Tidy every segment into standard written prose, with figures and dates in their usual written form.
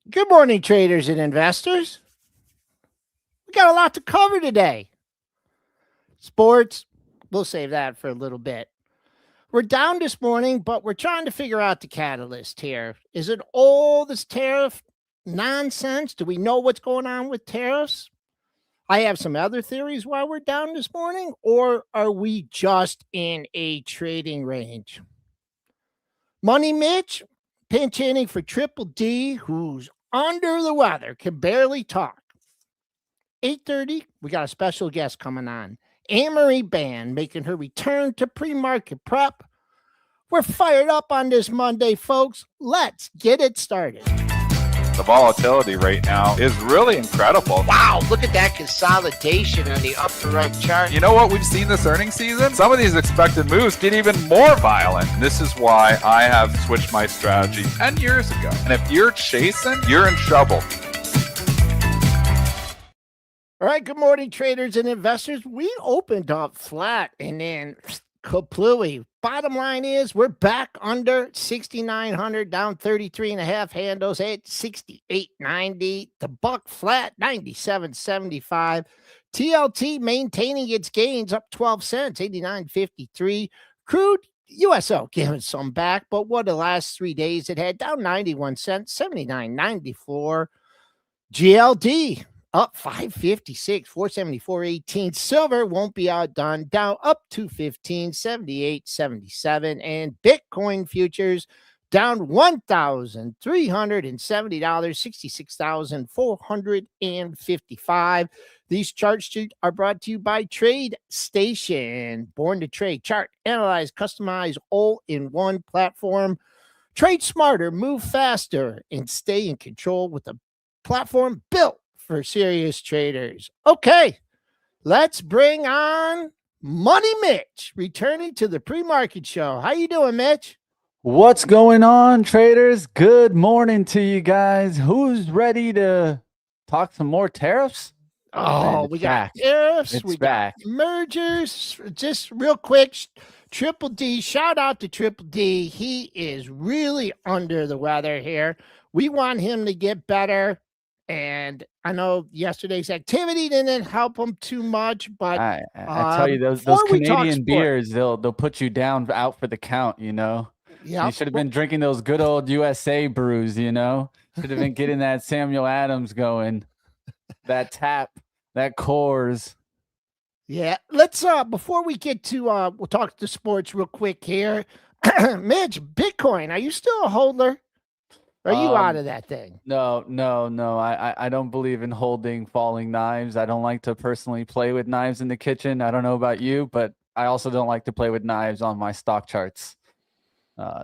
Good morning, traders and investors. We got a lot to cover today. Sports, we'll save that for a little bit. We're down this morning, but we're trying to figure out the catalyst here. Is it all this tariff nonsense? Do we know what's going on with tariffs? I have some other theories why we're down this morning, or are we just in a trading range? Money Mitch, pinch hitting for Triple D, who's under the weather, can barely talk. 8:30, we got a special guest coming on. Anne-Marie Band making her return to pre-market prep. We're fired up on this Monday, folks. Let's get it started. The volatility right now is really incredible. Wow, look at that consolidation on the upper right chart. You know what we've seen this earnings season? Some of these expected moves get even more violent. This is why I have switched my strategy 10 years ago. And if you're chasing, you're in trouble. All right, good morning, traders and investors. We opened up flat and then kaplooey. Bottom line is we're back under 6,900, down 33 and a half handles at 68.90. The buck flat, 97.75. TLT maintaining its gains up 12 cents, 89.53. Crude USO giving some back, but what the last 3 days it had down 91 cents, 79.94. GLD up 556, 474.18. Silver won't be outdone, down up 215, 78.77. And Bitcoin futures down $1,370, 66,455. These charts are brought to you by Trade Station. Born to trade, chart, analyze, customize, all in one platform. Trade smarter, move faster, and stay in control with a platform built for serious traders. Okay, let's bring on Money Mitch, returning to the pre-market show. How you doing, Mitch? What's going on, traders? Good morning to you guys. Who's ready to talk some more tariffs? Oh, we got tariffs, we got mergers. Just real quick, Triple D, shout out to Triple D. He is really under the weather here. We want him to get better. And I know yesterday's activity didn't help him too much, but I tell you, those Canadian beers, they'll put you down out for the count, you know. Yeah, you should have been drinking those good old USA brews, you know. Should have been getting that Samuel Adams going, that tap, that Coors. Yeah, let's before we get to we'll talk to sports real quick here. Mitch, Bitcoin, are you still a holder? Are you out of that thing? No. I don't believe in holding falling knives. I don't like to personally play with knives in the kitchen. I don't know about you, but I also don't like to play with knives on my stock charts.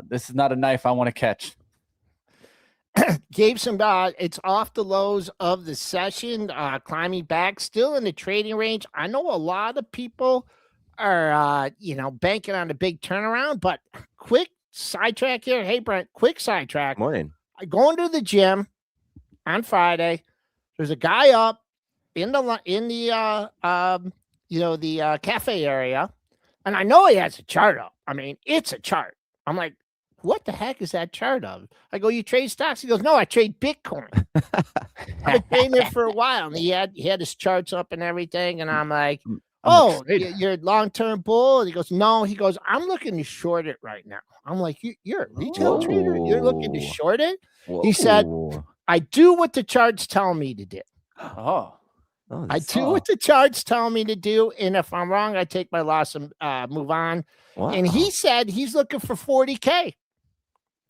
This is not a knife I want to catch. Gave some it's off the lows of the session, climbing back, still in the trading range. I know a lot of people are banking on a big turnaround, but quick sidetrack here. Hey Brent, quick sidetrack. Morning. Going to the gym on Friday. There's a guy up in the cafe area, and I know he has a chart up. I mean, it's a chart. I'm like, what the heck is that chart of? I go, you trade stocks? He goes, no, I trade Bitcoin. I've been trading it for a while, and he had his charts up and everything, and I'm like, oh, you're long-term bull? And he goes, no. He goes, I'm looking to short it right now. I'm like, you're a retail trader? You're looking to short it? Whoa. He said, I do what the charts tell me to do. I do what the charts tell me to do, and if I'm wrong, I take my loss and move on. Wow. And he said he's looking for 40K.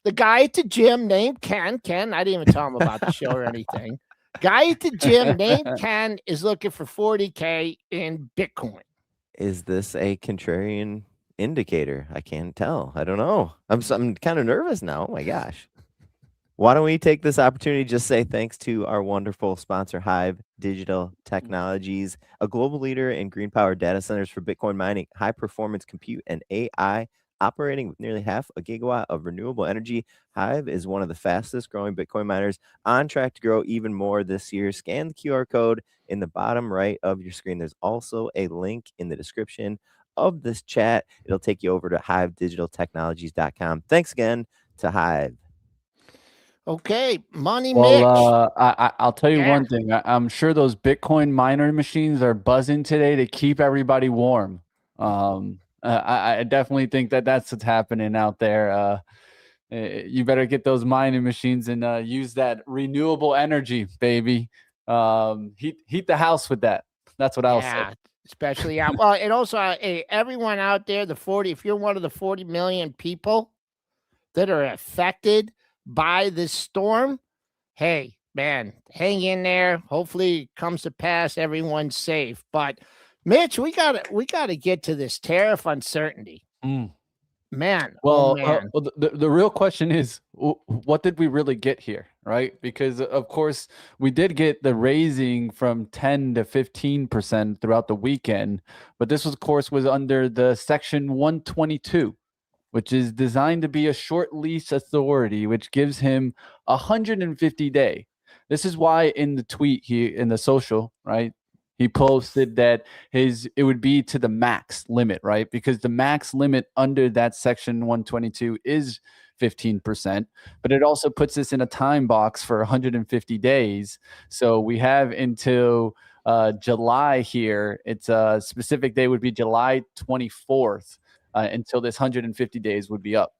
The guy at the gym named Ken, I didn't even tell him about the show or anything. Guy at the gym named Ken is looking for 40K in Bitcoin. Is this a contrarian indicator? I can't tell. I don't know. I'm kind of nervous now. Oh my gosh. Why don't we take this opportunity to just say thanks to our wonderful sponsor, Hive Digital Technologies, a global leader in green power data centers for Bitcoin mining, high performance compute, and AI, operating with nearly half a gigawatt of renewable energy. Hive is one of the fastest growing Bitcoin miners, on track to grow even more this year. Scan the QR code in the bottom right of your screen. There's also a link in the description of this chat. It'll take you over to hivedigitaltechnologies.com. Thanks again to Hive. Okay, money Well, Mitch. I'll tell you one thing. I'm sure those Bitcoin miner machines are buzzing today to keep everybody warm. I definitely think that that's what's happening out there. You better get those mining machines and use that renewable energy, baby. Heat the house with that. That's what I'll say. Especially out. Well, and also everyone out there, if you're one of the 40 million people that are affected by this storm, hey, man, hang in there. Hopefully it comes to pass. Everyone's safe. But Mitch, we gotta get to this tariff uncertainty. Man, well, man. The real question is, what did we really get here, right? Because of course we did get the raising from 10 to 15% throughout the weekend, but this was, of course, was under the Section 122, which is designed to be a short lease authority, which gives him 150 day. This is why in the tweet in the social, right, he posted that it would be to the max limit, right? Because the max limit under that Section 122 is 15%, but it also puts us in a time box for 150 days. So we have until July here. It's a specific day would be July 24th until this 150 days would be up.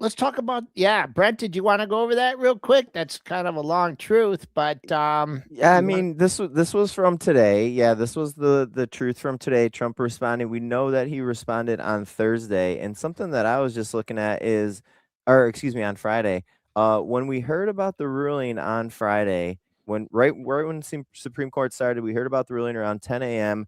Let's talk about, Brent, did you want to go over that real quick? That's kind of a long truth, but yeah, I mean, this was from today. Yeah, this was the truth from today. Trump responding. We know that he responded on Thursday, and something that I was just looking at is, on Friday. When we heard about the ruling on Friday, right when Supreme Court started, we heard about the ruling around 10 a.m.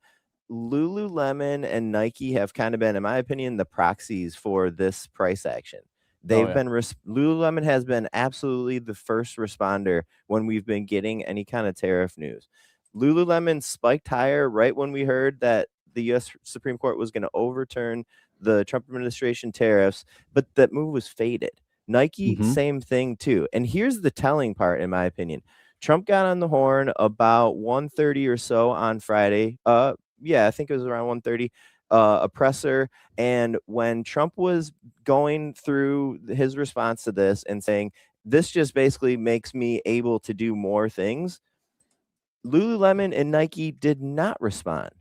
Lululemon and Nike have kind of been, in my opinion, the proxies for this price action. They've been Lululemon has been absolutely the first responder when we've been getting any kind of tariff news. Lululemon spiked higher right when we heard that the U.S. Supreme Court was going to overturn the Trump administration tariffs, but that move was faded. Nike, same thing too. And here's the telling part, in my opinion. Trump got on the horn about 1:30 or so on Friday. I think it was around 1:30. A presser, and when Trump was going through his response to this and saying, this just basically makes me able to do more things, Lululemon and Nike did not respond.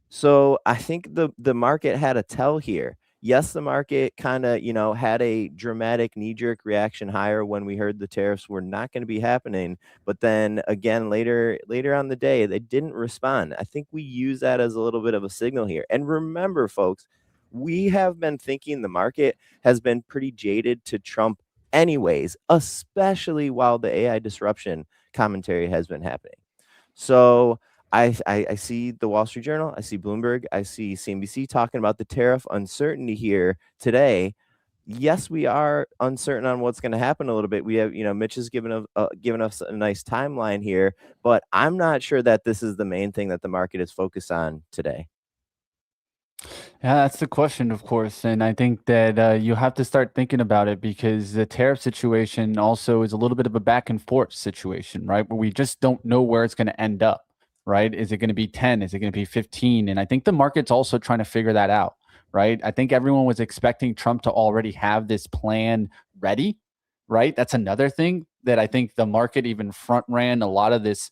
So I think the market had a tell here. Yes, the market kind of, had a dramatic knee-jerk reaction higher when we heard the tariffs were not going to be happening. But then again, later on the day, they didn't respond. I think we use that as a little bit of a signal here. And remember, folks, we have been thinking the market has been pretty jaded to Trump anyways, especially while the AI disruption commentary has been happening. So I see the Wall Street Journal, I see Bloomberg, I see CNBC talking about the tariff uncertainty here today. Yes, we are uncertain on what's going to happen a little bit. We have, Mitch has given us a nice timeline here, but I'm not sure that this is the main thing that the market is focused on today. Yeah, that's the question, of course. And I think that you have to start thinking about it, because the tariff situation also is a little bit of a back and forth situation, right? Where we just don't know where it's going to end up. Right? Is it going to be 10? Is it going to be 15? And I think the market's also trying to figure that out, right? I think everyone was expecting Trump to already have this plan ready, right? That's another thing that I think the market even front ran a lot of this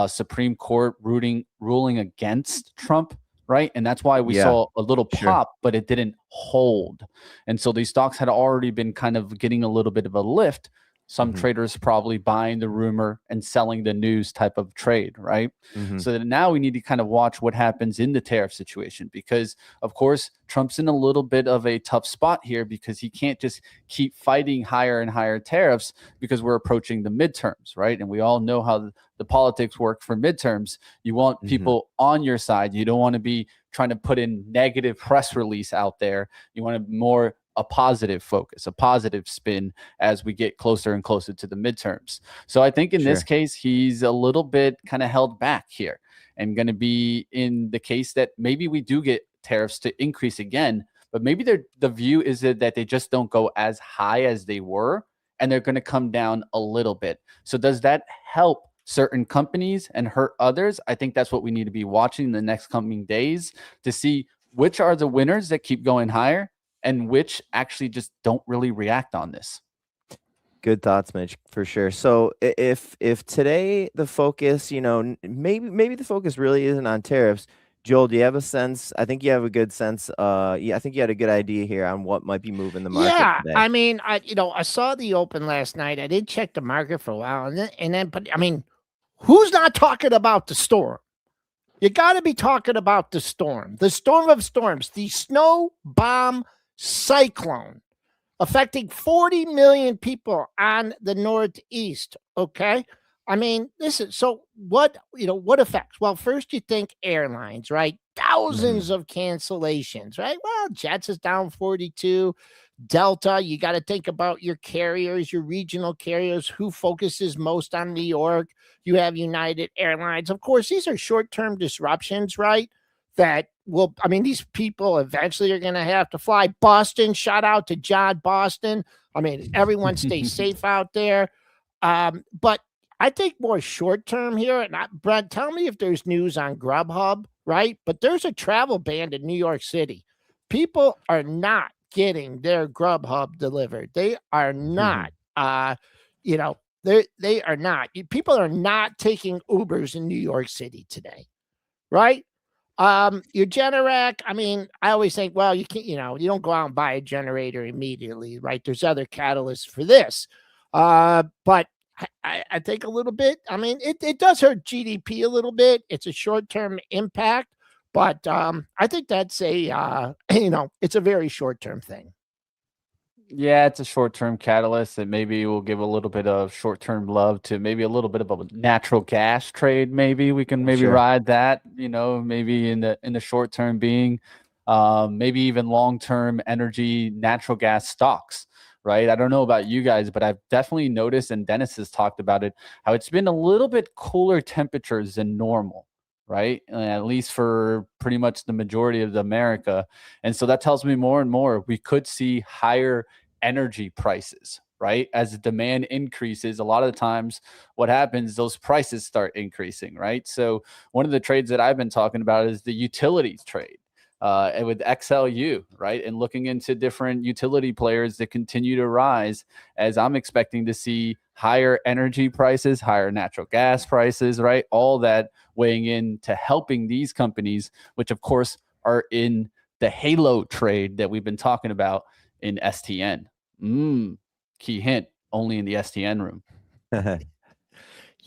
Supreme Court ruling against Trump, right? And that's why we saw a little pop, but it didn't hold. And so these stocks had already been kind of getting a little bit of a lift. Some traders probably buying the rumor and selling the news type of trade, right? So that now we need to kind of watch what happens in the tariff situation, because of course Trump's in a little bit of a tough spot here, because he can't just keep fighting higher and higher tariffs, because we're approaching the midterms, right? And we all know how the politics work for midterms. You want people on your side. You don't want to be trying to put in negative press release out there. You want a positive focus, a positive spin as we get closer and closer to the midterms. So I think in this case, he's a little bit kind of held back here, and going to be in the case that maybe we do get tariffs to increase again, but maybe the view is that they just don't go as high as they were, and they're going to come down a little bit. So does that help certain companies and hurt others? I think that's what we need to be watching in the next coming days to see which are the winners that keep going higher, and which actually just don't really react on this. Good thoughts, Mitch, for sure. So if today the focus, maybe the focus really isn't on tariffs. Joel, do you have a sense? I think you have a good sense. I think you had a good idea here on what might be moving the market today. I mean, I saw the open last night. I did check the market for a while, but I mean, who's not talking about the storm? You got to be talking about the storm of storms, the snow bomb cyclone affecting 40 million people on the Northeast. Okay. I mean, so what effects? Well, first you think airlines, right? Thousands of cancellations, right? Well, Jets is down 42. Delta, you got to think about your carriers, your regional carriers, who focuses most on New York. You have United Airlines. Of course, these are short-term disruptions, right? These people eventually are going to have to fly. Boston, shout out to John Boston. I mean, everyone stay safe out there. But I think more short-term here, and Brent, tell me if there's news on Grubhub, right? But there's a travel ban in New York City. People are not getting their Grubhub delivered. They are not, they are not. People are not taking Ubers in New York City today, right? Your Generac, I mean, I always think, well, you can't, you don't go out and buy a generator immediately, right? There's other catalysts for this. But I think a little bit, I mean, it does hurt GDP a little bit. It's a short-term impact, but I think that's it's a very short-term thing. Yeah, it's a short-term catalyst that maybe will give a little bit of short-term love to maybe a little bit of a natural gas trade. Maybe we can ride that, maybe in the short term being maybe even long-term energy, natural gas stocks, right? I don't know about you guys, but I've definitely noticed, and Dennis has talked about it, how it's been a little bit cooler temperatures than normal, right? At least for pretty much the majority of America. And so that tells me more and more we could see higher energy prices, right? As the demand increases, a lot of the times what happens, those prices start increasing, right? So one of the trades that I've been talking about is the utilities trade with XLU, right? And looking into different utility players that continue to rise, as I'm expecting to see higher energy prices, higher natural gas prices, right? All that weighing in to helping these companies, which of course are in the halo trade that we've been talking about in STN. Key hint, only in the STN room.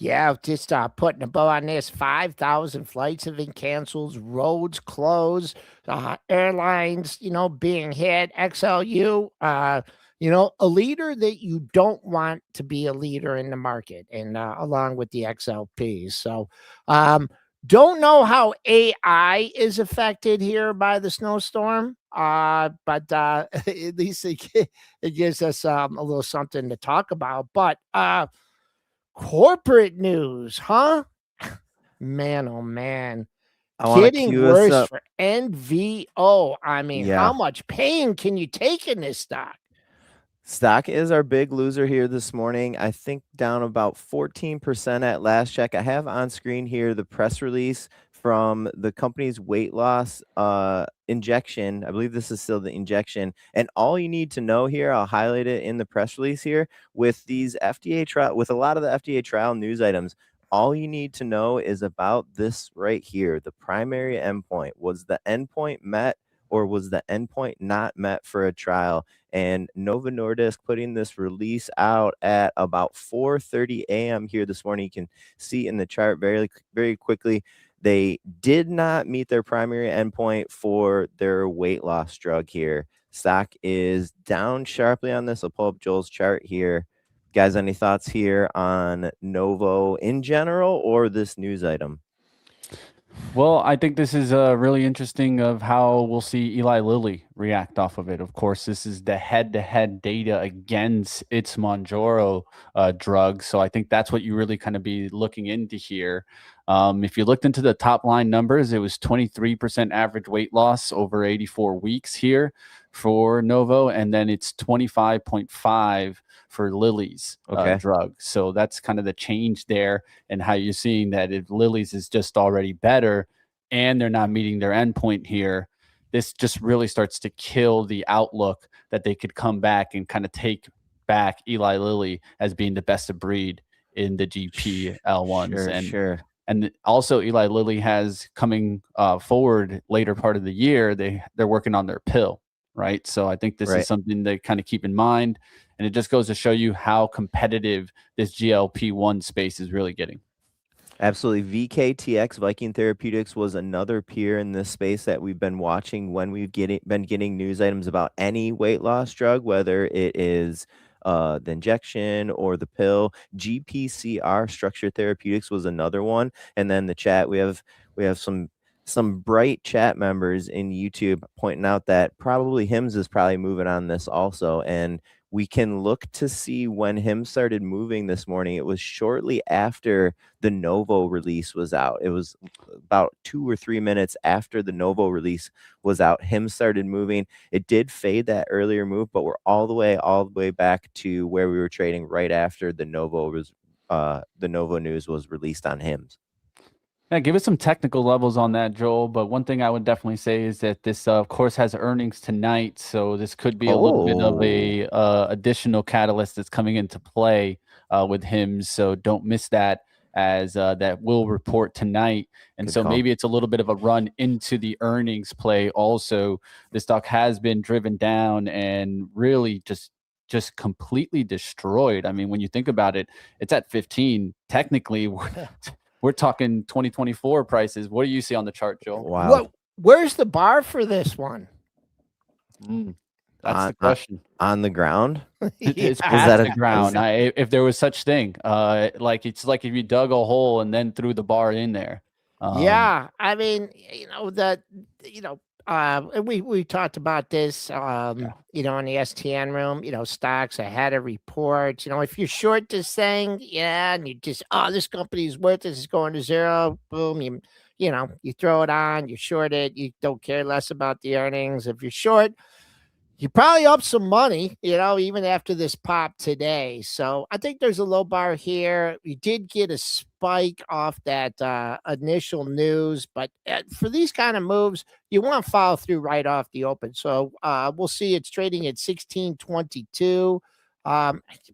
Yeah, just putting a bow on this. 5,000 flights have been canceled, roads closed, airlines, being hit. XLU, a leader that you don't want to be a leader in the market, and along with the XLPs. So, don't know how AI is affected here by the snowstorm, but at least it gives us a little something to talk about. But corporate news, huh? Man, oh man. Getting worse for NVO. I mean, how much pain can you take in this stock? Stock is our big loser here this morning. I think down about 14% at last check. I have on screen here the press release from the company's weight loss injection. I believe this is still the injection. And all you need to know here, I'll highlight it in the press release here, with these FDA trial, with a lot of the FDA trial news items, all you need to know is about this right here. The primary endpoint. Was the endpoint met, or was the endpoint not met for a trial? And Novo Nordisk putting this release out at about 4:30 a.m. here this morning. You can see in the chart very, very quickly, they did not meet their primary endpoint for their weight loss drug here. Stock is down sharply on this. I'll pull up Joel's chart here. Guys, any thoughts here on Novo in general or this news item? Well, I think this is really interesting of how we'll see Eli Lilly react off of it. Of course, this is the head-to-head data against its Mounjaro drug. So I think that's what you really kind of be looking into here. If you looked into the top line numbers, it was 23% average weight loss over 84 weeks here for Novo, and then it's 25.5 for Lilly's drug. So that's kind of the change there, and how you're seeing that if Lilly's is just already better and they're not meeting their endpoint here, this just really starts to kill the outlook that they could come back and kind of take back Eli Lilly as being the best of breed in the GPL ones. And also Eli Lilly has coming forward later part of the year, they're working on their pill, right? So I think this is something to kind of keep in mind. And it just goes to show you how competitive this GLP-1 space is really getting. Absolutely. VKTX, Viking Therapeutics, was another peer in this space that we've been watching when we've been getting news items about any weight loss drug, whether it is the injection or the pill. GPCR, Structure Therapeutics, was another one. And then the chat, we have some bright chat members in YouTube pointing out that probably Hims is probably moving on this also. And we can look to see when Him started moving this morning. It was shortly after the Novo release was out. It was about 2 or 3 minutes after the Novo release was out. Him started moving. It did fade that earlier move, but we're all the way back to where we were trading right after the Novo news was released on Hims. Yeah, give us some technical levels on that, Joel. But one thing I would definitely say is that this, of course, has earnings tonight, so this could be a little bit of a additional catalyst that's coming into play with him. So don't miss that, as that will report tonight. And so maybe it's a little bit of a run into the earnings play. Also, the stock has been driven down and really just completely destroyed. I mean, when you think about it, it's at 15. Technically, we're talking 2024 prices. What do you see on the chart, Joel? Wow. Where's the bar for this one? That's the question. On the ground? It's past the ground. If there was such thing, it's like if you dug a hole and then threw the bar in there. Yeah, I mean, we talked about this, in the STN room, stocks ahead of reports. If you're short this thing, and you just, this company is worth this, it's going to zero, boom, you throw it on, you short it, you don't care less about the earnings. If you're short, you probably up some money, even after this pop today. So I think there's a low bar here. We did get a spike off that initial news, but for these kind of moves, you want to follow through right off the open. So we'll see. It's trading at 1622.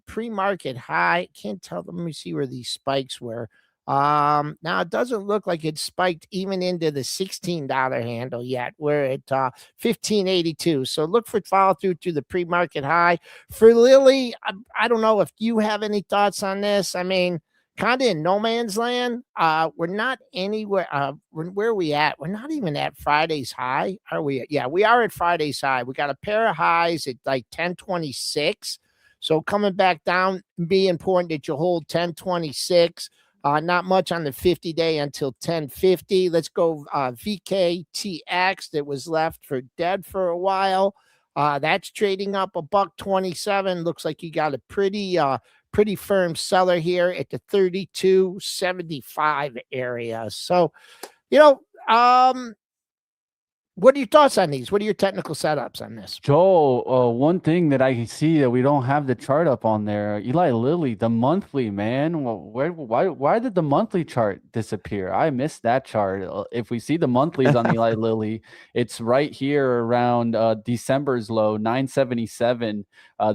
Pre-market high. Can't tell. Let me see where these spikes were. Now it doesn't look like it's spiked even into the $16 handle yet. We're at 1582. So look for follow through to the pre-market high. For Lilly, I don't know if you have any thoughts on this. I mean, kind of in no man's land. We're not anywhere. Where are we at? We're not even at Friday's high, are we? Yeah, we are at Friday's high. We got a pair of highs at like 1026. So coming back down, be important that you hold 1026. Not much on the 50-day until 1050. Let's go VKTX that was left for dead for a while. That's trading up $1.27. Looks like you got a pretty firm seller here at the 32.75 area. So, what are your thoughts on these? What are your technical setups on this? Joel, one thing that I see that we don't have the chart up on there, Eli Lilly, the monthly, man. Well, why did the monthly chart disappear? I missed that chart. If we see the monthlies on Eli Lilly, it's right here around December's low, 977.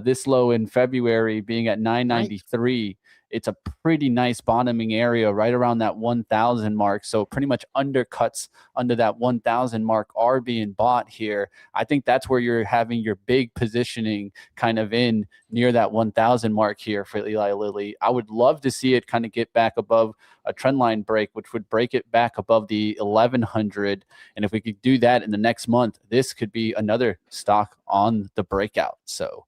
This low in February being at 993. It's a pretty nice bottoming area right around that 1,000 mark. So pretty much undercuts under that 1,000 mark are being bought here. I think that's where you're having your big positioning kind of in near that 1,000 mark here for Eli Lilly. I would love to see it kind of get back above a trend line break, which would break it back above the 1,100. And if we could do that in the next month, this could be another stock on the breakout. So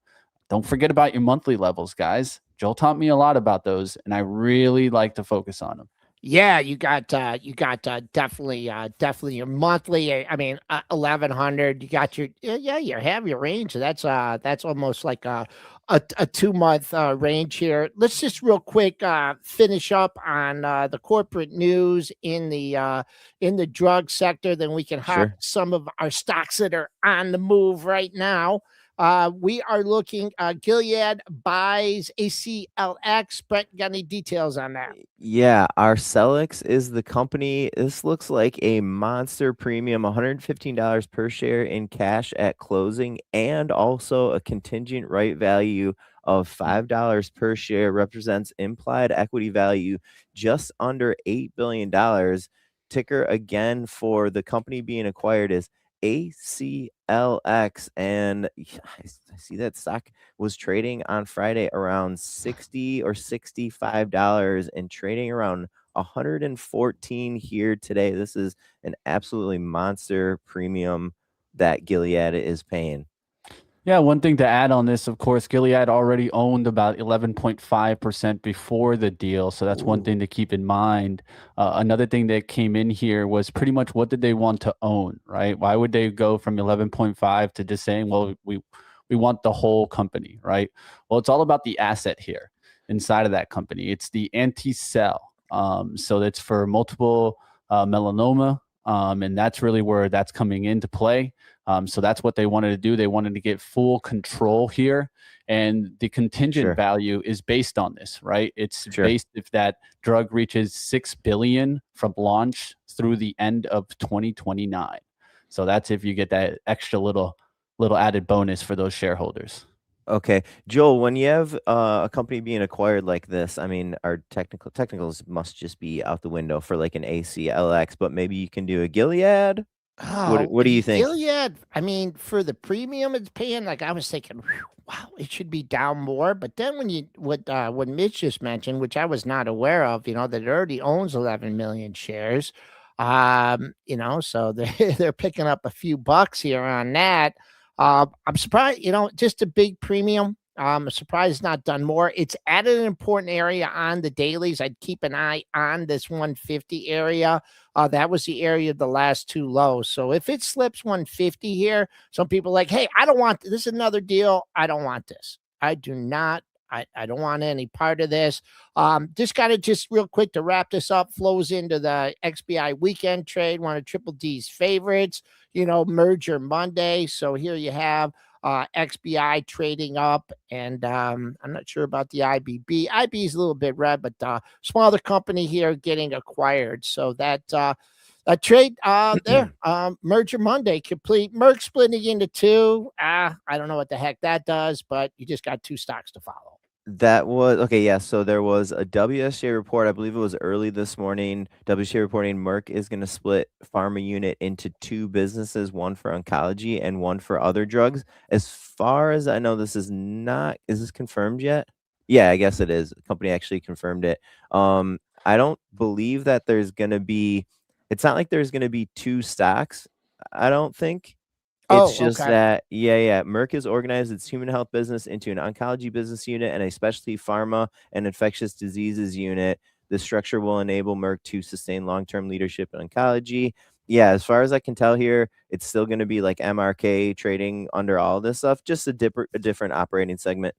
don't forget about your monthly levels, guys. Joel taught me a lot about those, and I really like to focus on them. Yeah, you got definitely your monthly. I mean, 1,100. You got you have your range. That's almost like a 2-month range here. Let's just real quick finish up on the corporate news in the drug sector. Then we can have some of our stocks that are on the move right now. We are looking, Gilead buys ACLX. Brent, got any details on that? Yeah, our Celix is the company. This looks like a monster premium, $115 per share in cash at closing, and also a contingent right value of $5 per share, represents implied equity value just under $8 billion. Ticker again for the company being acquired is ACLX, and I see that stock was trading on Friday around $60 or $65 and trading around 114 here today. This is an absolutely monster premium that Gilead is paying. Yeah, one thing to add on this, of course, Gilead already owned about 11.5% before the deal. So that's one thing to keep in mind. Another thing that came in here was pretty much what did they want to own, right? Why would they go from 11.5 to just saying, well, we want the whole company, right? Well, it's all about the asset here inside of that company. It's the anti-cell. So that's for multiple melanoma. And that's really where that's coming into play. So that's what they wanted to do. They wanted to get full control here. And the contingent value is based on this, right? It's based if that drug reaches $6 billion from launch through the end of 2029. So that's if you get that extra little added bonus for those shareholders. Okay, Joel, when you have a company being acquired like this, I mean, our technicals must just be out the window for like an ACLX, but maybe you can do a Gilead. What do you think? Gilead, I mean, for the premium it's paying, like I was thinking, wow, it should be down more. But then when what Mitch just mentioned, which I was not aware of, that it already owns 11 million shares, so they're picking up a few bucks here on that. I'm surprised, just a big premium. I'm surprised it's not done more. It's added an important area on the dailies. I'd keep an eye on this 150 area. That was the area of the last two lows. So if it slips 150 here, some people are like, hey, I don't want this. This is another deal. I don't want this. I do not. I don't want any part of this. Just real quick to wrap this up, flows into the XBI weekend trade, one of Triple D's favorites, merger Monday. So here you have XBI trading up, and I'm not sure about the IBB. IB is a little bit red, but smaller company here getting acquired. So that a trade there, merger Monday complete. Merck splitting into two. I don't know what the heck that does, but you just got two stocks to follow. That was okay. Yeah. So there was a WSJ report. I believe it was early this morning. WSJ reporting Merck is going to split pharma unit into two businesses, one for oncology and one for other drugs. As far as I know, this is this confirmed yet? Yeah, I guess it is. The company actually confirmed it. I don't believe that it's not like there's going to be two stocks. I don't think. It's just that, Merck has organized its human health business into an oncology business unit and a specialty pharma and infectious diseases unit. The structure will enable Merck to sustain long-term leadership in oncology. Yeah, as far as I can tell here, it's still going to be like MRK trading under all this stuff, just a different operating segment.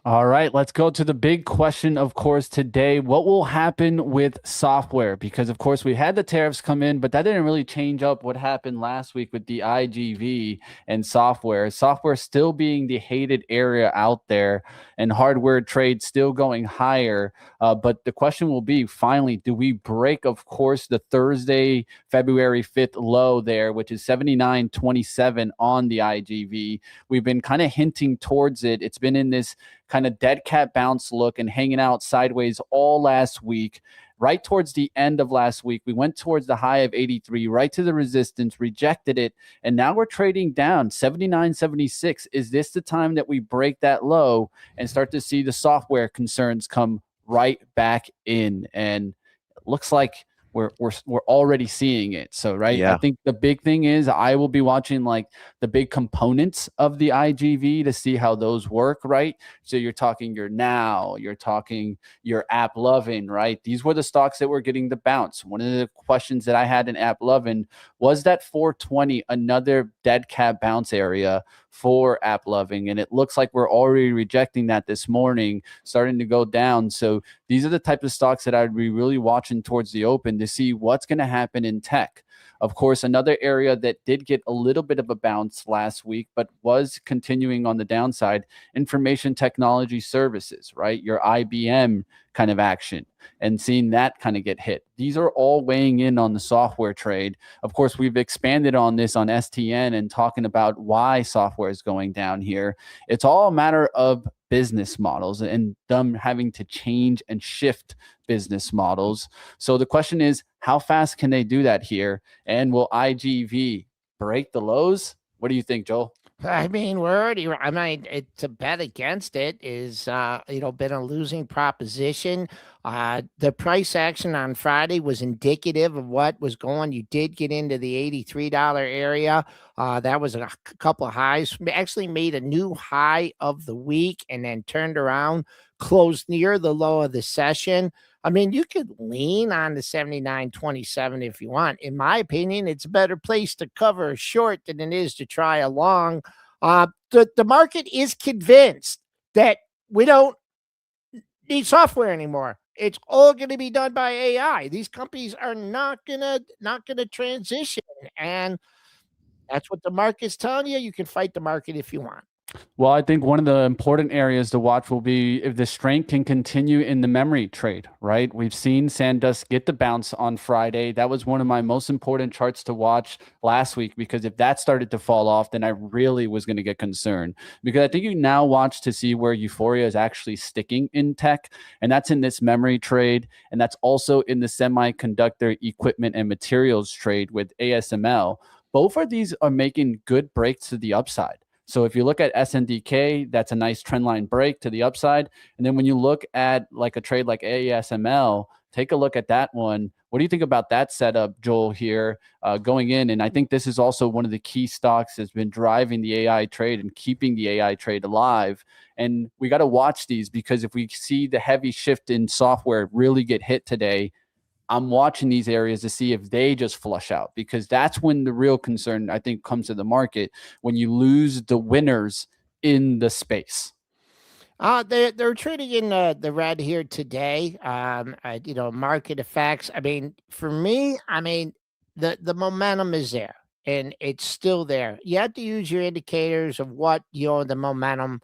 All right, let's go to the big question, of course, today. What will happen with software? Because, of course, we had the tariffs come in, but that didn't really change up what happened last week with the IGV and software. Software still being the hated area out there, and hardware trade still going higher. But the question will be, finally, do we break, of course, the Thursday, February 5th low there, which is 79.27 on the IGV? We've been kind of hinting towards it. It's been in this kind of dead cat bounce look and hanging out sideways all last week. Right towards the end of last week, we went towards the high of 83, right to the resistance, rejected it, and now we're trading down 79.76. Is this the time that we break that low and start to see the software concerns come right back in? And it looks like we're already seeing it. So, right. Yeah. I think the big thing is I will be watching like the big components of the IGV to see how those work. Right. So you're talking your Now, you're talking your App Lovin', right? These were the stocks that were getting the bounce. One of the questions that I had in App Lovin' was that 420 another dead cat bounce area for App Lovin', and it looks like we're already rejecting that this morning, starting to go down. So these are the type of stocks that I'd be really watching towards the open to to see what's going to happen in tech. Of course, another area that did get a little bit of a bounce last week, but was continuing on the downside, information technology services, right? Your IBM kind of action and seeing that kind of get hit. These are all weighing in on the software trade. Of course, we've expanded on this on STN and talking about why software is going down here. It's all a matter of business models and them having to change and shift business models. So the question is, how fast can they do that here? And will IGV break the lows? What do you think, Joel? I mean, to bet against it is, been a losing proposition. The price action on Friday was indicative of what was going. You did get into the $83 area. That was a couple of highs. Actually made a new high of the week and then turned around, closed near the low of the session. I mean, you could lean on the 79.27 if you want. In my opinion, it's a better place to cover a short than it is to try a long. The market is convinced that we don't need software anymore. It's all going to be done by AI. These companies are not gonna transition, and that's what the market's telling you. You can fight the market if you want. Well, I think one of the important areas to watch will be if the strength can continue in the memory trade, right? We've seen Sandisk get the bounce on Friday. That was one of my most important charts to watch last week, because if that started to fall off, then I really was going to get concerned, because I think you now watch to see where euphoria is actually sticking in tech. And that's in this memory trade. And that's also in the semiconductor equipment and materials trade with ASML. Both of these are making good breaks to the upside. So if you look at SNDK, that's a nice trend line break to the upside. And then when you look at like a trade like ASML, take a look at that one. What do you think about that setup, Joel, here going in? And I think this is also one of the key stocks that's been driving the AI trade and keeping the AI trade alive. And we got to watch these, because if we see the heavy shift in software really get hit today, I'm watching these areas to see if they just flush out, because that's when the real concern, I think, comes to the market, when you lose the winners in the space. They're trading in the red here today. Market effects. I mean, for me, the momentum is there and it's still there. You have to use your indicators of what, the momentum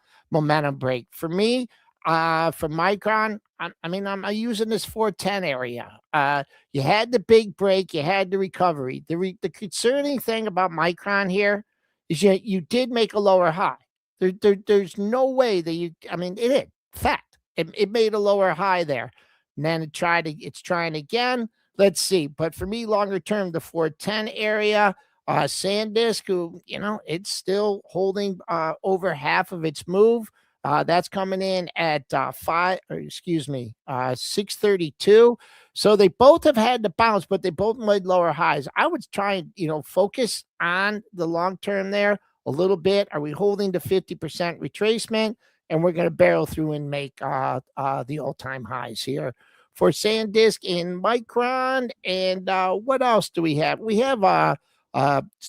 break. For me, for Micron, I'm using this 410 area. You had the big break, you had the recovery. The concerning thing about Micron here is you did make a lower high. There's no way that it did. Fact. It made a lower high there. And then it's trying again. Let's see. But for me, longer term, the 410 area, Sandisk, who, it's still holding over half of its move. That's coming in at 632. So they both have had to bounce, but they both made lower highs. I would try and, focus on the long term there a little bit. Are we holding the 50% retracement? And we're going to barrel through and make the all-time highs here for Sandisk and Micron. And what else do we have? We have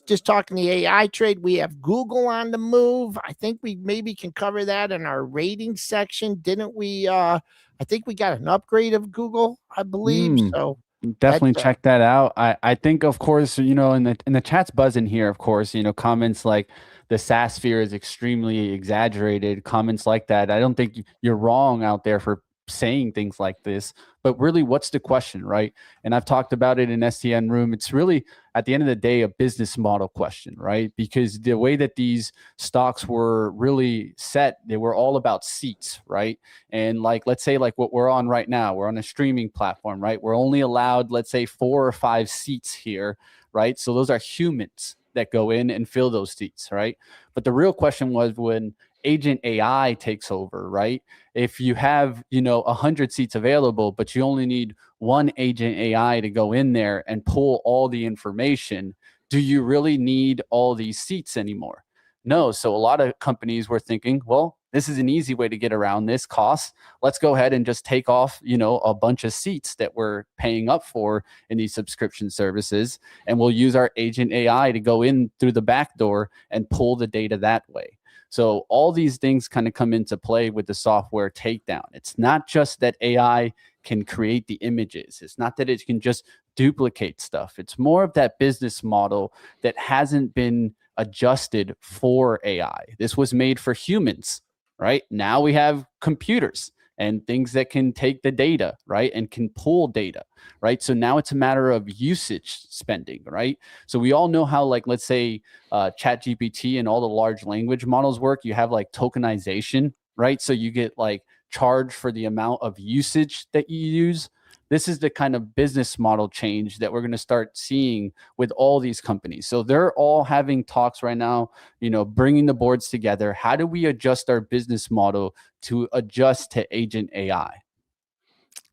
just talking the AI trade, we have Google on the move. I think we maybe can cover that in our rating section, didn't we? I think we got an upgrade of Google, I believe. So definitely check that out. I think, of course, in the chat's buzzing here, of course, comments like the SaaS fear is extremely exaggerated, comments like that. I don't think you're wrong out there for saying things like this, but really, what's the question, right? And I've talked about it in STN room. It's really, at the end of the day, a business model question, right? Because the way that these stocks were really set, they were all about seats, right? And let's say what we're on right now, we're on a streaming platform, right? We're only allowed, let's say, 4 or 5 seats here, right? So those are humans that go in and fill those seats, right? But the real question was when agent AI takes over, right? If you have, 100 seats available, but you only need one agent AI to go in there and pull all the information, do you really need all these seats anymore? No. So a lot of companies were thinking, well, this is an easy way to get around this cost. Let's go ahead and just take off, a bunch of seats that we're paying up for in these subscription services. And we'll use our agent AI to go in through the back door and pull the data that way. So all these things kind of come into play with the software takedown. It's not just that AI can create the images. It's not that it can just duplicate stuff. It's more of that business model that hasn't been adjusted for AI. This was made for humans, right? Now we have computers and things that can take the data, right? And can pull data, right? So now it's a matter of usage spending, right? So we all know how, like, let's say ChatGPT and all the large language models work. You have like tokenization, right? So you get like charged for the amount of usage that you use. This is the kind of business model change that we're going to start seeing with all these companies. So they're all having talks right now, bringing the boards together. How do we adjust our business model to adjust to agent AI?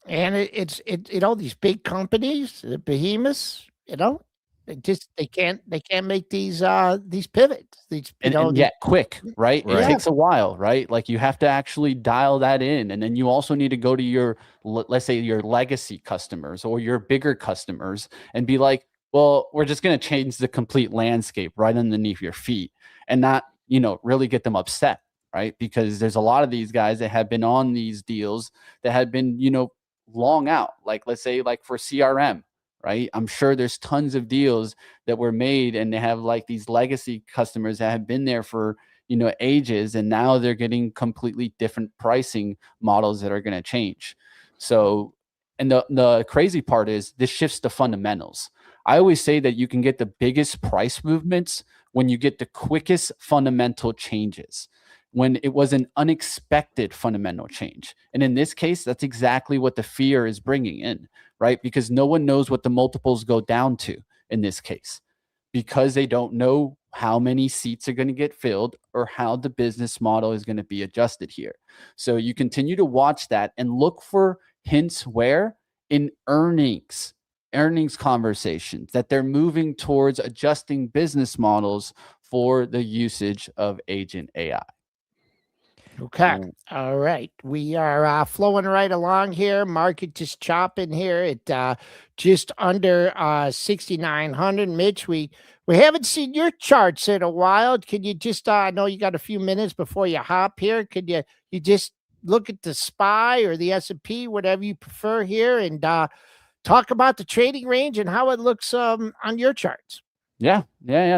And it's these big companies, the behemoths, they can't make these pivots. Quick, right? It takes a while, right? Like you have to actually dial that in, and then you also need to go to your, let's say, your legacy customers or your bigger customers and be like, well, we're just going to change the complete landscape right underneath your feet, and not really get them upset, right? Because there's a lot of these guys that have been on these deals that have been long out, like let's say like for CRM, right? I'm sure there's tons of deals that were made and they have like these legacy customers that have been there for, ages, and now they're getting completely different pricing models that are going to change. So, and the crazy part is this shifts the fundamentals. I always say that you can get the biggest price movements when you get the quickest fundamental changes, when it was an unexpected fundamental change. And in this case, that's exactly what the fear is bringing in, right? Because no one knows what the multiples go down to in this case, because they don't know how many seats are going to get filled or how the business model is going to be adjusted here. So you continue to watch that and look for hints where in earnings conversations that they're moving towards adjusting business models for the usage of agent AI. Okay. All right. We are flowing right along here. Market just chopping here at just under 6,900. Mitch, we haven't seen your charts in a while. Can you just, I know you got a few minutes before you hop here. Could you just look at the SPY or the S&P, whatever you prefer here, and talk about the trading range and how it looks on your charts? Yeah.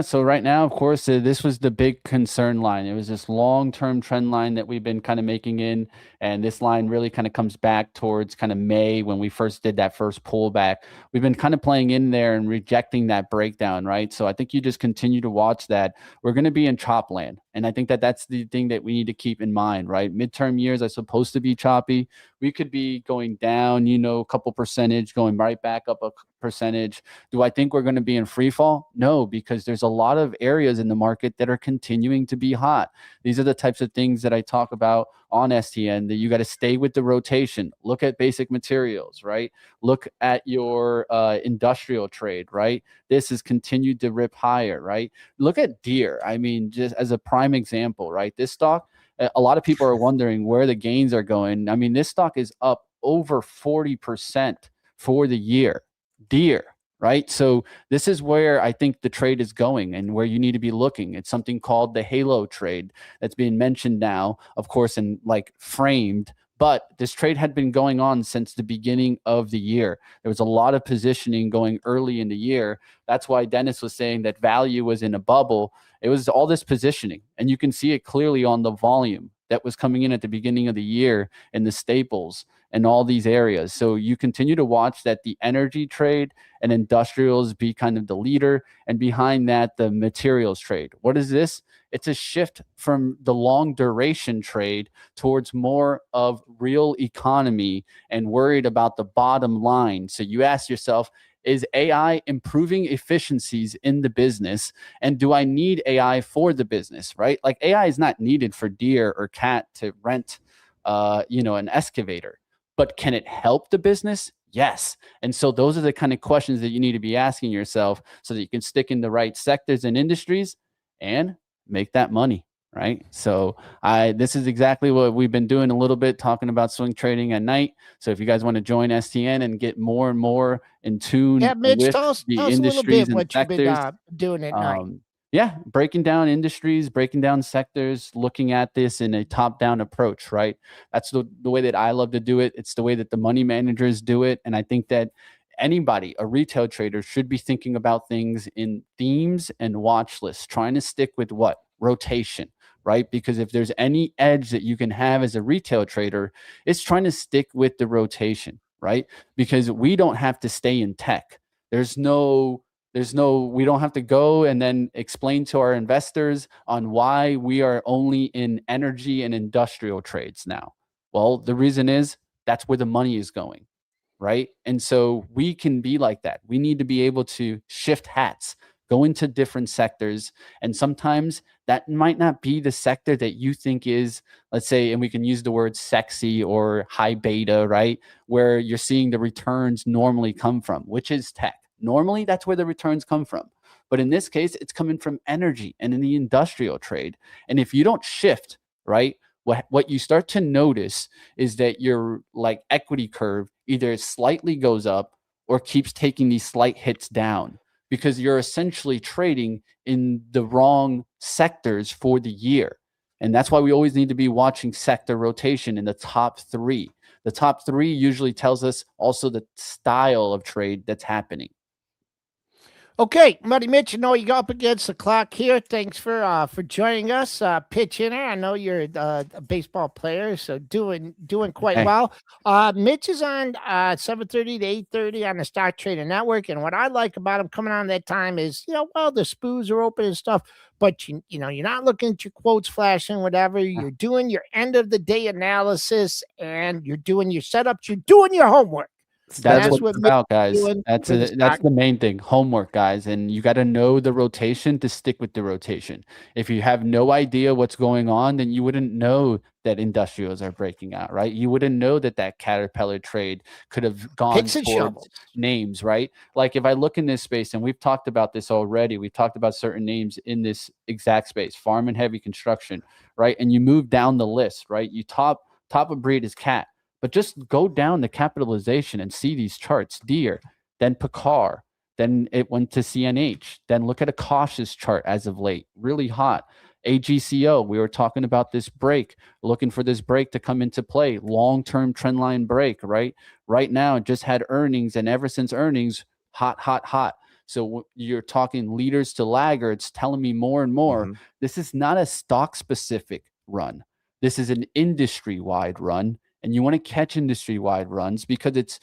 So right now, of course, this was the big concern line. It was this long-term trend line that we've been kind of making in, and this line really kind of comes back towards kind of May when we first did that first pullback. We've been kind of playing in there and rejecting that breakdown, right? So I think you just continue to watch that. We're going to be in chop land, and I think that that's the thing that we need to keep in mind, right? Midterm years are supposed to be choppy. We could be going down, a couple percentage, going right back up a percentage. Do I think we're going to be in free fall? No, because there's a lot of areas in the market that are continuing to be hot. These are the types of things that I talk about on STN, that you got to stay with the rotation. Look at basic materials, right? Look at your industrial trade, right? This has continued to rip higher, right? Look at Deere. I mean, just as a prime example, right? This stock, a lot of people are wondering where the gains are going. I mean, this stock is up over 40% for the year. Deere, right? So this is where I think the trade is going and where you need to be looking. It's something called the halo trade that's being mentioned now, of course, and like framed, but this trade had been going on since the beginning of the year. There was a lot of positioning going early in the year. That's why Dennis was saying that value was in a bubble. It was all this positioning, and you can see it clearly on the volume that was coming in at the beginning of the year in the staples and all these areas. So you continue to watch that the energy trade and industrials be kind of the leader, and behind that, the materials trade. What is this? It's a shift from the long duration trade towards more of real economy and worried about the bottom line. So you ask yourself, is AI improving efficiencies in the business? And do I need AI for the business, right? Like AI is not needed for Deere or Cat to rent, an excavator, but can it help the business? Yes. And so those are the kind of questions that you need to be asking yourself so that you can stick in the right sectors and industries and make that money. Right. So this is exactly what we've been doing a little bit, talking about swing trading at night. So if you guys want to join STN and get more and more in tune Mitch, with tell us the a little industries bit and what sectors, you've been doing at night. Yeah, breaking down industries, breaking down sectors, looking at this in a top-down approach, right? That's the way that I love to do it. It's the way that the money managers do it. And I think that anybody, a retail trader, should be thinking about things in themes and watch lists, trying to stick with what? Rotation, right? Because if there's any edge that you can have as a retail trader, it's trying to stick with the rotation, right? Because we don't have to stay in tech. We don't have to go and then explain to our investors on why we are only in energy and industrial trades now. Well, the reason is that's where the money is going, right? And so we can be like that. We need to be able to shift hats, go into different sectors. And sometimes that might not be the sector that you think is, let's say, and we can use the word sexy or high beta, right? Where you're seeing the returns normally come from, which is tech. Normally, that's where the returns come from. But in this case, it's coming from energy and in the industrial trade. And if you don't shift, right, what you start to notice is that your like equity curve either slightly goes up or keeps taking these slight hits down, because you're essentially trading in the wrong sectors for the year. And that's why we always need to be watching sector rotation in the top 3. The top 3 usually tells us also the style of trade that's happening. Okay, Muddy Mitch, I know you got up against the clock here. Thanks for joining us. Pitch in there. I know you're a baseball player, so doing quite well. Mitch is on 7:30 to 8:30 on the Stock Trader Network, and what I like about him coming on that time is, the spoos are open and stuff, but you're not looking at your quotes flashing, whatever. You're doing your end of the day analysis, and you're doing your setups. You're doing your homework. That's what it's about, guys. That's the main thing. Homework, guys. And you got to know the rotation to stick with the rotation. If you have no idea what's going on, then you wouldn't know that industrials are breaking out, right? You wouldn't know that Caterpillar trade could have gone towards names, right? Like if I look in this space, and we've talked about this already, we've talked about certain names in this exact space, farm and heavy construction, right? And you move down the list, right? You top of breed is Cat. But just go down the capitalization and see these charts. Deere, then Picard, then it went to CNH. Then look at a cautious chart as of late, really hot. AGCO, we were talking about this break, looking for this break to come into play. Long-term trend line break, right? Right now, it just had earnings, and ever since earnings, hot. So you're talking leaders to laggards, telling me more and more. Mm-hmm. This is not a stock-specific run. This is an industry-wide run. And you want to catch industry-wide runs because it's,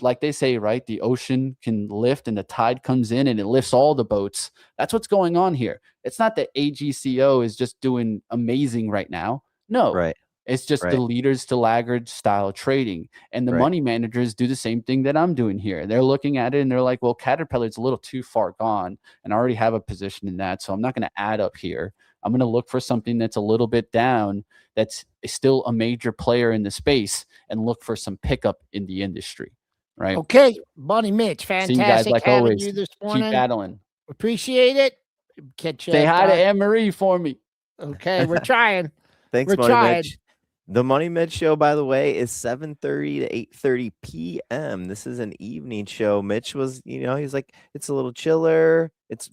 like they say, right? The ocean can lift and the tide comes in and it lifts all the boats. That's what's going on here. It's not that AGCO is just doing amazing right now. No, right. It's just the leaders to laggard style trading. And the money managers do the same thing that I'm doing here. They're looking at it and they're like, well, Caterpillar's a little too far gone and I already have a position in that. So I'm not going to add up here. I'm going to look for something that's a little bit down, that's still a major player in the space, and look for some pickup in the industry, right? Okay, Buddy Mitch, fantastic. See you guys like having always. You this morning. Keep battling. Appreciate it. Catch you. Say hi to Anne-Marie for me. Okay, we're trying. Thanks, Money Mitch. The Money Mitch show, by the way, is 7:30 to 8:30 p.m. This is an evening show. Mitch was, he's like, it's a little chiller. It's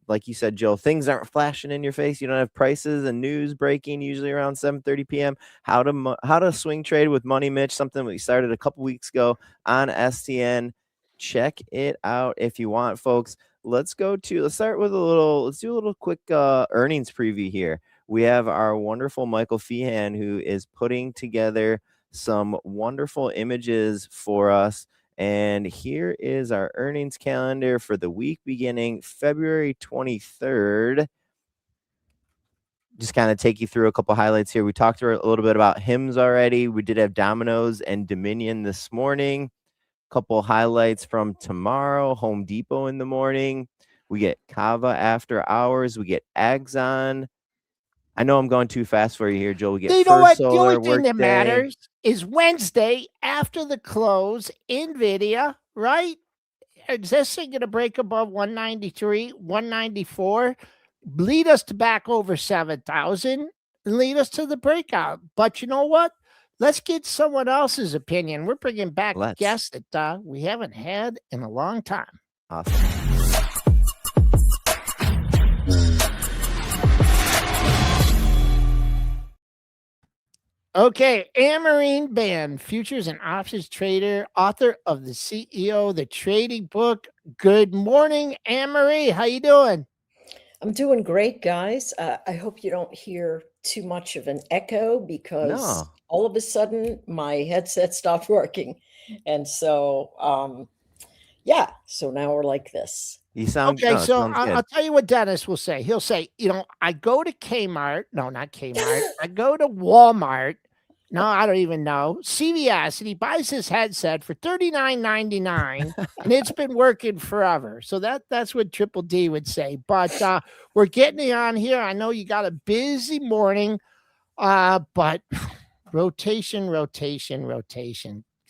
like you said, Joe, things aren't flashing in your face. You don't have prices and news breaking usually around 7:30 p.m. How to swing trade with Money Mitch, something we started a couple weeks ago on STN. Check it out if you want, folks. Let's do a little quick earnings preview here. We have our wonderful Michael Feehan, who is putting together some wonderful images for us. And here is our earnings calendar for the week beginning February 23rd. Just kind of take you through a couple highlights here. We talked a little bit about HIMS already. We did have Domino's and Dominion this morning. A couple highlights from tomorrow. Home Depot in the morning. We get Kava after hours. We get Axon. I know I'm going too fast for you here, Joel. We get you know what? The only thing that matters is Wednesday after the close, NVIDIA, right? Is this thing going to break above 193, 194, lead us to back over 7,000, and lead us to the breakout? But you know what? Let's get someone else's opinion. We're bringing back guests that we haven't had in a long time. Awesome. Okay, Amarine Band, futures and options trader, author of the CEO, the trading book. Good morning, Anne-Marie. How you doing? I'm doing great, guys. I hope you don't hear too much of an echo because all of a sudden my headset stopped working. And so, yeah, so now we're like this. You sound okay. no, So sounds good. I'll tell you what Dennis will say. He'll say, I go to Kmart. No, not Kmart. I go to Walmart. No, I don't even know. CVS, and he buys his headset for $39.99, and it's been working forever. So that's what Triple D would say. But we're getting you on here. I know you got a busy morning, but rotation.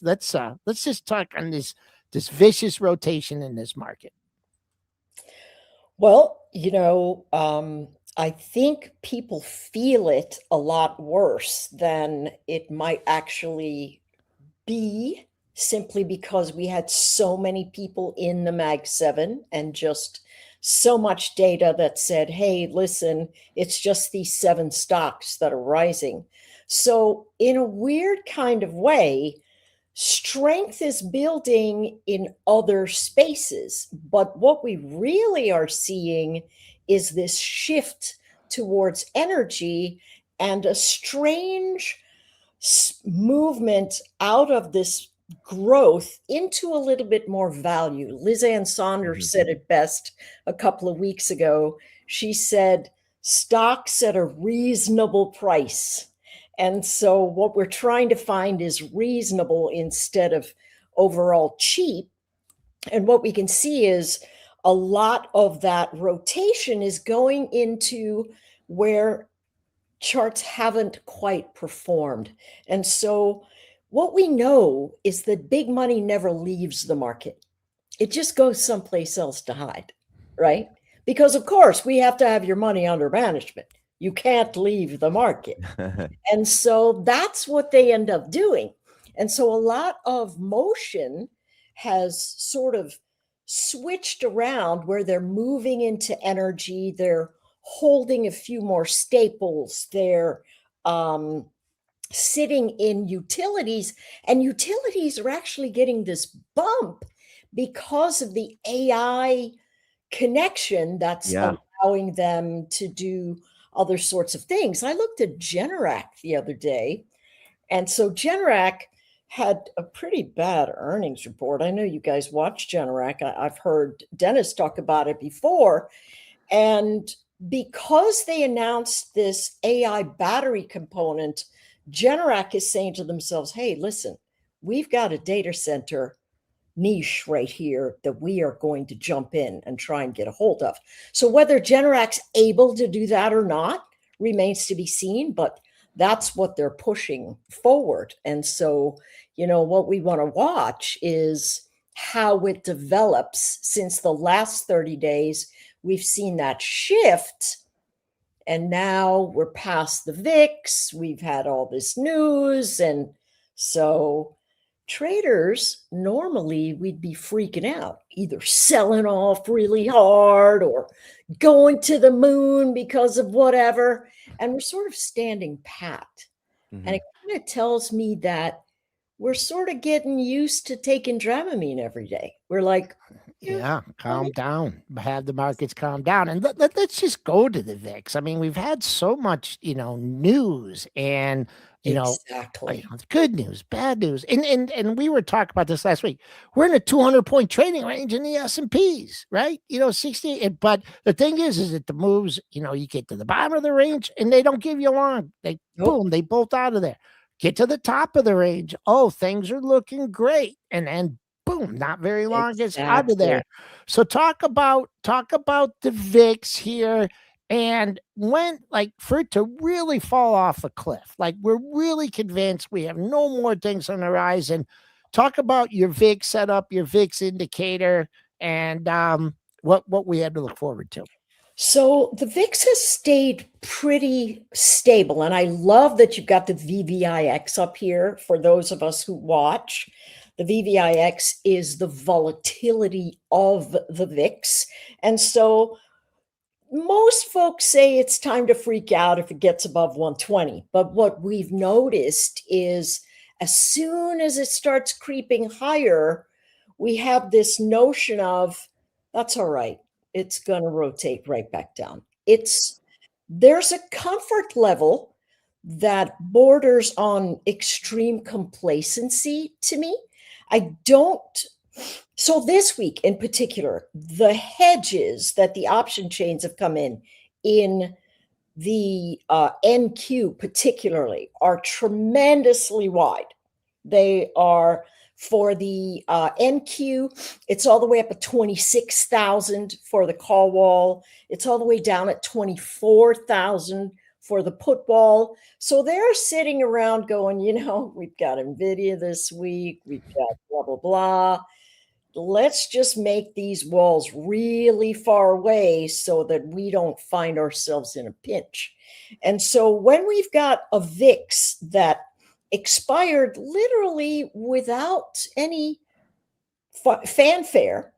Let's just talk on this vicious rotation in this market. Well, I think people feel it a lot worse than it might actually be, simply because we had so many people in the Mag 7 and just so much data that said, hey, listen, it's just these 7 stocks that are rising. So in a weird kind of way, strength is building in other spaces. But what we really are seeing is this shift towards energy and a strange movement out of this growth into a little bit more value. Liz Ann Saunders said it best a couple of weeks ago. She said, stocks at a reasonable price. And so what we're trying to find is reasonable instead of overall cheap. And what we can see is a lot of that rotation is going into where charts haven't quite performed. And so what we know is that big money never leaves the market. It just goes someplace else to hide, right? Because of course we have to have your money under management. You can't leave the market. And so that's what they end up doing. And so a lot of motion has sort of switched around where they're moving into energy. They're holding a few more staples. They're sitting in utilities, and utilities are actually getting this bump because of the AI connection that's allowing them to do other sorts of things. I looked at Generac the other day, and so Generac had a pretty bad earnings report. I know you guys watch Generac. I've heard Dennis talk about it before. And because they announced this AI battery component, Generac is saying to themselves, hey, listen, we've got a data center niche right here that we are going to jump in and try and get a hold of. So whether Generac's able to do that or not remains to be seen, but that's what they're pushing forward. And so, what we want to watch is how it develops. Since the last 30 days, we've seen that shift. And now we're past the VIX. We've had all this news. And so traders, normally we'd be freaking out, either selling off really hard or going to the moon because of whatever. And we're sort of standing pat. And it kind of tells me that we're sort of getting used to taking Dramamine every day. We're like, calm down. Have the markets calm down. And let's just go to the VIX. I mean, we've had so much, news and, exactly. Good news, bad news. And we were talking about this last week. We're in a 200-point trading range in the S&Ps, right? 60. But the thing is that the moves, you get to the bottom of the range and they don't give you long. Boom, they bolt out of there. Get to the top of the range. Oh, things are looking great. And then boom, not very long gets out of there. So talk about the VIX here, and when, for it to really fall off a cliff, we're really convinced we have no more things on the horizon. Talk about your VIX setup, your VIX indicator, and what we had to look forward to. So the VIX has stayed pretty stable. And I love that you've got the VVIX up here for those of us who watch. The VVIX is the volatility of the VIX. And so most folks say it's time to freak out if it gets above 120. But what we've noticed is as soon as it starts creeping higher, we have this notion of that's all right. It's going to rotate right back down. There's a comfort level that borders on extreme complacency to me. So this week in particular, the hedges that the option chains have come in the NQ particularly are tremendously wide. They are for the NQ, it's all the way up at 26,000 for the call wall. It's all the way down at 24,000 for the put wall. So they're sitting around going, we've got NVIDIA this week. We've got blah, blah, blah. Let's just make these walls really far away so that we don't find ourselves in a pinch. And so when we've got a VIX that expired literally without any fanfare,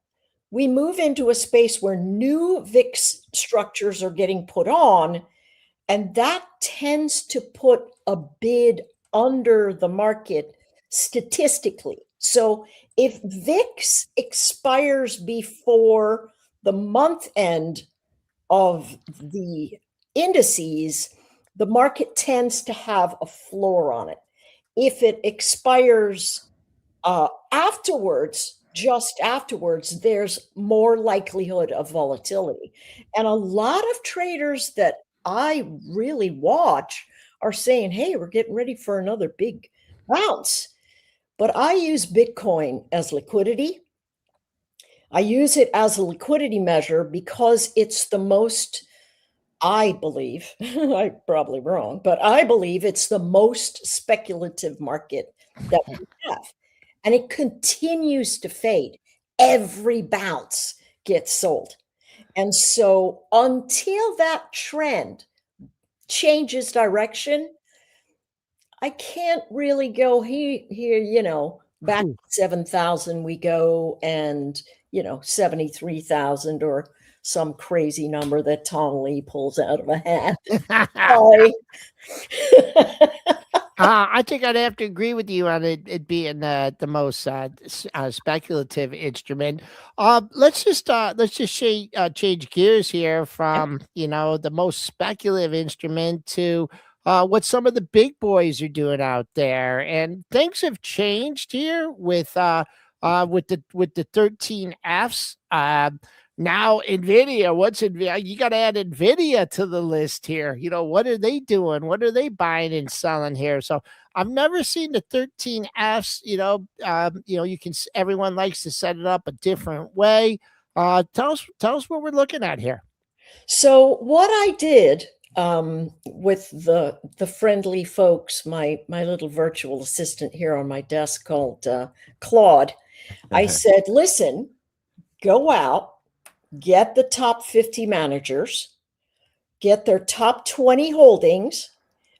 we move into a space where new VIX structures are getting put on, and that tends to put a bid under the market statistically. So if VIX expires before the month end of the indices, the market tends to have a floor on it. If it expires afterwards, just afterwards, there's more likelihood of volatility. And a lot of traders that I really watch are saying, hey, we're getting ready for another big bounce. But I use Bitcoin as liquidity. I use it as a liquidity measure because it's the most, I believe, I'm probably wrong, but I believe it's the most speculative market that we have. And it continues to fade. Every bounce gets sold. And so until that trend changes direction, I can't really go here, back to 7,000 we go, and 73,000 or some crazy number that Tom Lee pulls out of a hat. Sorry. I think I'd have to agree with you on it being the most speculative instrument. Let's just change gears here from the most speculative instrument to what some of the big boys are doing out there, and things have changed here with the 13Fs. Now NVIDIA, what's NVIDIA? You got to add NVIDIA to the list here. What are they doing? What are they buying and selling here? So I've never seen the 13Fs. Everyone likes to set it up a different way. Tell us what we're looking at here. So what I did with the friendly folks, my little virtual assistant here on my desk called Claude, I said, listen, go out, get the top 50 managers, get their top 20 holdings,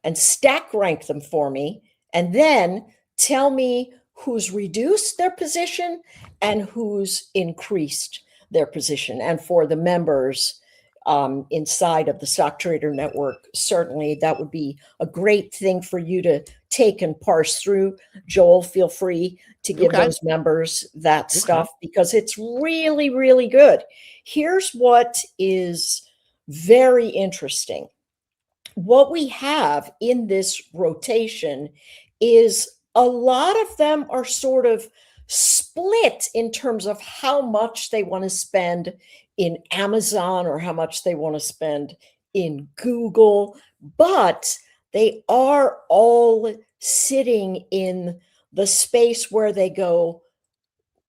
and stack rank them for me, and then tell me who's reduced their position and who's increased their position. And for the members inside of the Stock Trader Network, certainly that would be a great thing for you to take and parse through. Joel, feel free to give those members that stuff because it's really, really good. Here's what is very interesting. What we have in this rotation is a lot of them are sort of split in terms of how much they want to spend in Amazon or how much they want to spend in Google, but they are all sitting in the space where they go,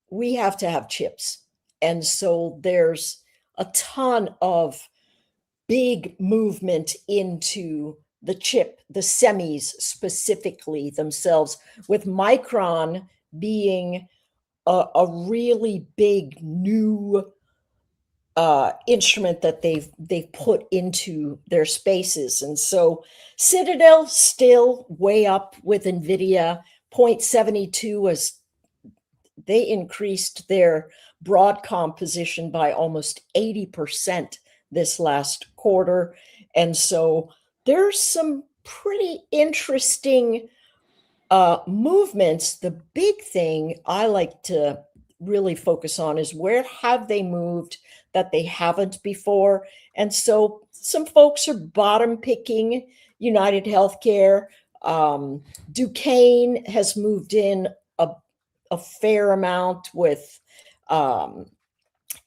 we have to have chips. And so there's a ton of big movement into the chip, the semis specifically themselves, with Micron being a really big new instrument that they've put into their spaces. And so Citadel still way up with NVIDIA, 0.72 as they increased their Broadcom position by almost 80% this last quarter. And so there's some pretty interesting movements. The big thing I like to really focus on is where have they moved that they haven't before. And so some folks are bottom picking United Healthcare. Duquesne has moved in a fair amount with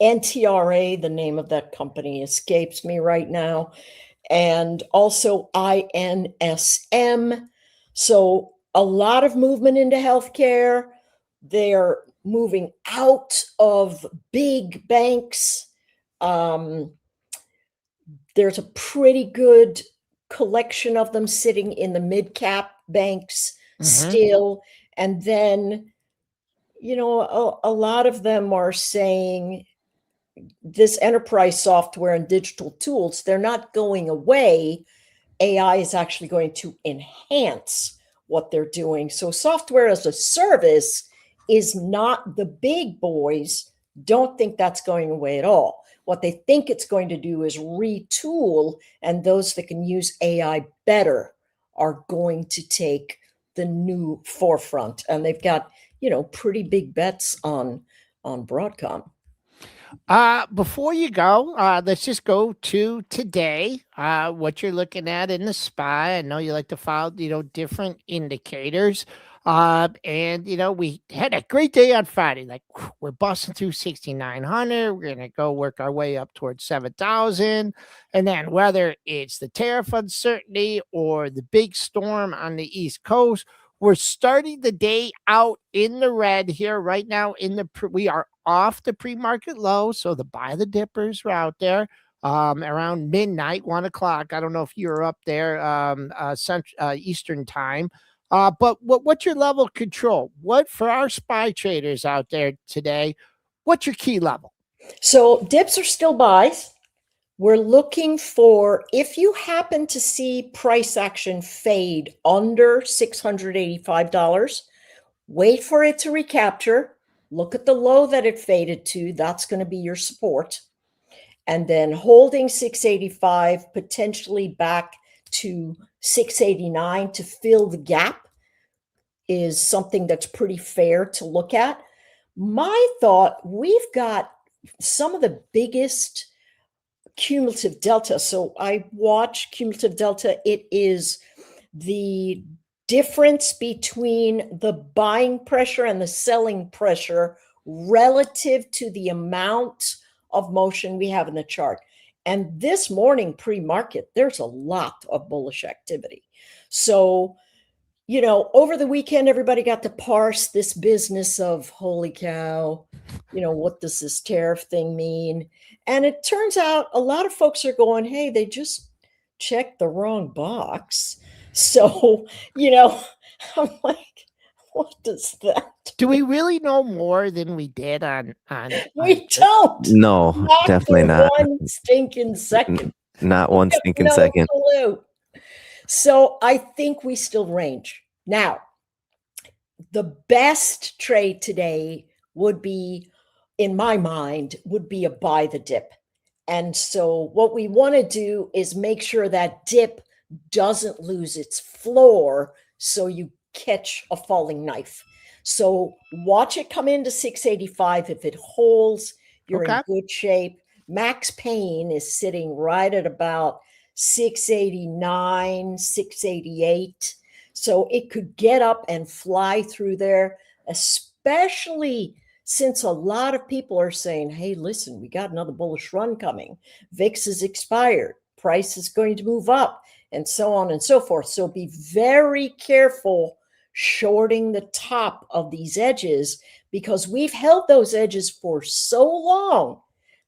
NTRA, the name of that company escapes me right now, and also INSM. So a lot of movement into healthcare. They're moving out of big banks. There's a pretty good collection of them sitting in the mid-cap banks still. And then, you know, a lot of them are saying this enterprise software and digital tools, they're not going away. AI is actually going to enhance what they're doing. So software as a service is not, the big boys don't think that's going away at all. What they think it's going to do is retool, and those that can use AI better are going to take the new forefront. And they've got, you know, pretty big bets on Broadcom. Before you go, let's just go to today. What you're looking at in the SPY. I know you like to follow, you know, different indicators. And you know, we had a great day on Friday. Like, we're busting through 6,900. We're gonna go work our way up towards 7,000. And then whether it's the tariff uncertainty or the big storm on the East Coast, we're starting the day out in the red here right now. We are off the pre-market low, so the buy the dippers are out there around midnight, 1 o'clock. I don't know if you're up there Eastern time. But what's your level of control? What for our SPY traders out there today? What's your key level? So dips are still buys. We're looking for, if you happen to see price action fade under $685, wait for it to recapture. Look at the low that it faded to. That's going to be your support. And then holding 685, potentially back to 689 to fill the gap is something that's pretty fair to look at. My thought, we've got some of the biggest cumulative delta. So I watch cumulative delta. It is the difference between the buying pressure and the selling pressure relative to the amount of motion we have in the chart. And this morning pre-market, there's a lot of bullish activity. So, you know, over the weekend, everybody got to parse this business of, holy cow, you know, what does this tariff thing mean? And it turns out a lot of folks are going, hey, they just checked the wrong box. So, you know, I'm like, what does that do? We really know more than we did on we don't. No, not definitely not. One stinking second. Not one stinking no second. Clue. So I think we still range. Now, the best trade today would be, in my mind, would be a buy the dip. And so what we want to do is make sure that dip doesn't lose its floor so you catch a falling knife. So watch it come into 685. If it holds, you're in good shape. Max pain is sitting right at about 689, 688. So it could get up and fly through there, especially since a lot of people are saying, hey, listen, we got another bullish run coming. VIX is expired. Price is going to move up, and so on and so forth. So be very careful shorting the top of these edges, because we've held those edges for so long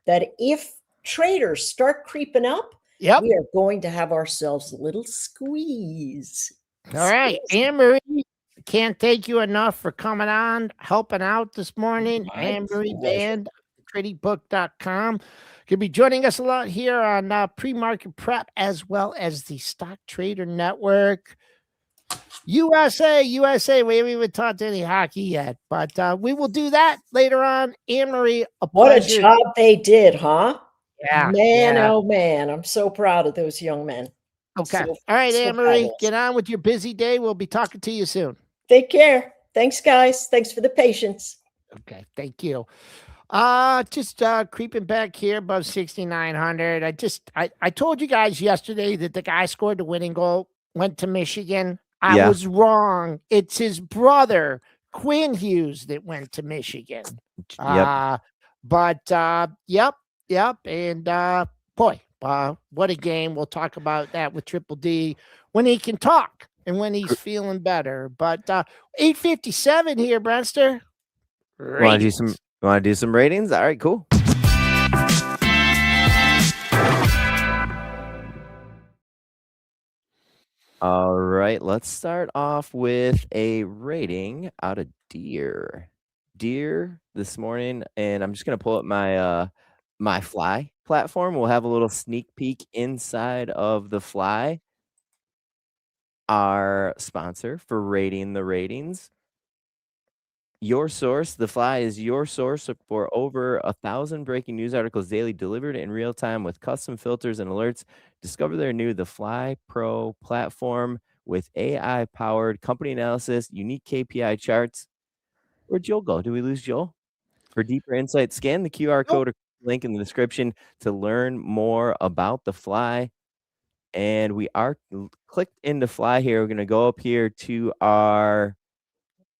that if traders start creeping up, we are going to have ourselves a little squeeze. All right, Anne-Marie, can't thank you enough for coming on, helping out this morning. Anne-Marie Band, tradingbook.com. You'll be joining us a lot here on Pre-Market Prep, as well as the Stock Trader Network. USA, we haven't even talked any hockey yet, but we will do that later on. Anne-Marie, what a job they did, huh? man, oh man, I'm so proud of those young men. Okay. All right, Anne-Marie, get on with your busy day. We'll be talking to you soon. Take care. Thanks, guys. Thanks for the patience. Okay, thank you. Just creeping back here above 6,900. I told you guys yesterday that the guy scored the winning goal, went to Michigan. I was wrong. It's his brother, Quinn Hughes, that went to Michigan. Yep. Yep. And boy, what a game. We'll talk about that with Triple D when he can talk and when he's feeling better. But 857 here, Brentster. Want to do some ratings? All right, cool. All right, let's start off with a rating out of Deere. Deere this morning, and I'm just gonna pull up my my Fly platform. We'll have a little sneak peek inside of the Fly, our sponsor for rating the ratings. Your source, the Fly is your source for over 1,000 breaking news articles daily, delivered in real time with custom filters and alerts. Discover their new The Fly Pro platform with AI-powered company analysis, unique KPI charts. Where'd Joel go? Did we lose Joel? For deeper insight, scan the QR code or link in the description to learn more about The Fly. And we are clicked into Fly here. We're going to go up here to our...